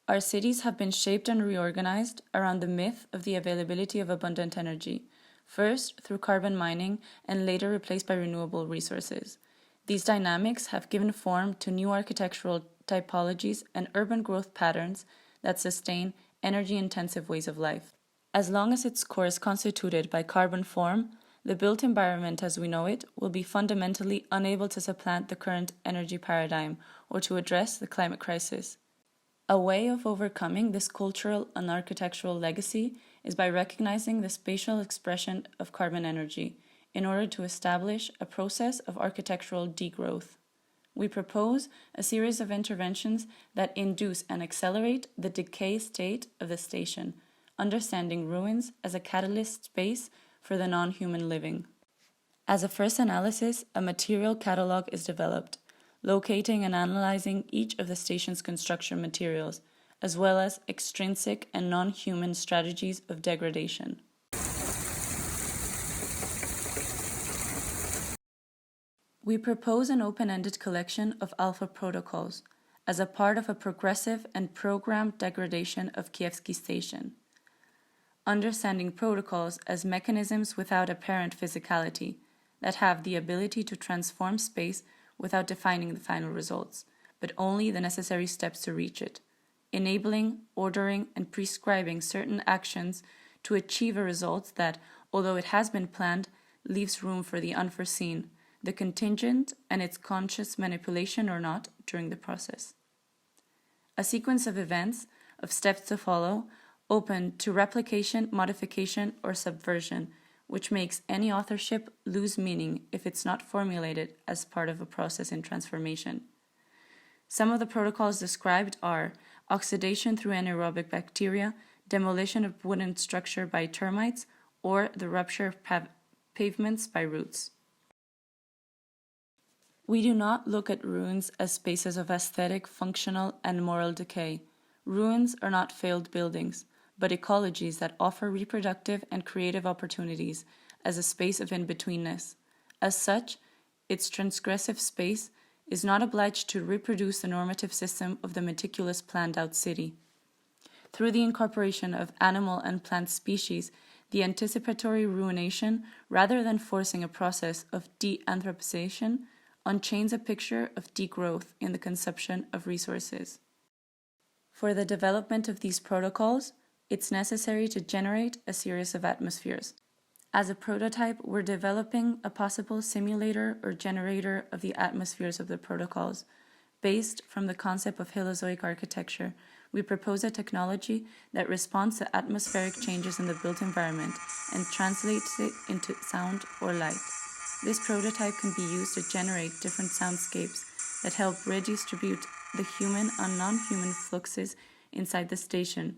Our cities have been shaped and reorganized around the myth of the availability of abundant energy, first through carbon mining and later replaced by renewable resources. These dynamics have given form to new architectural typologies and urban growth patterns that sustain energy-intensive ways of life. As long as its core is constituted by carbon form, the built environment as we know it will be fundamentally unable to supplant the current energy paradigm or to address the climate crisis. A way of overcoming this cultural and architectural legacy is by recognizing the spatial expression of carbon energy in order to establish a process of architectural degrowth. We propose a series of interventions that induce and accelerate the decay state of the station, understanding ruins as a catalyst space for the non-human living. As a first analysis, a material catalog is developed, locating and analyzing each of the station's construction materials, as well as extrinsic and non-human strategies of degradation. We propose an open-ended collection of alpha protocols as a part of a progressive and programmed degradation of Kievsky Station. Understanding protocols as mechanisms without apparent physicality that have the ability to transform space without defining the final results, but only the necessary steps to reach it, enabling, ordering, and prescribing certain actions to achieve a result that, although it has been planned, leaves room for the unforeseen, the contingent, and its conscious manipulation or not during the process. A sequence of events, of steps to follow, open to replication, modification, or subversion, which makes any authorship lose meaning if it's not formulated as part of a process in transformation. Some of the protocols described are oxidation through anaerobic bacteria, demolition of wooden structure by termites, or the rupture of pavements by roots. We do not look at ruins as spaces of aesthetic, functional, and moral decay. Ruins are not failed buildings, but ecologies that offer reproductive and creative opportunities as a space of in-betweenness. As such, its transgressive space is not obliged to reproduce the normative system of the meticulous planned-out city. Through the incorporation of animal and plant species, the anticipatory ruination, rather than forcing a process of de-anthropization, unchains a picture of degrowth in the consumption of resources. For the development of these protocols, it's necessary to generate a series of atmospheres. As a prototype, we're developing a possible simulator or generator of the atmospheres of the protocols. Based from the concept of Halozoic architecture, we propose a technology that responds to atmospheric changes in the built environment and translates it into sound or light. This prototype can be used to generate different soundscapes that help redistribute the human and non-human fluxes inside the station,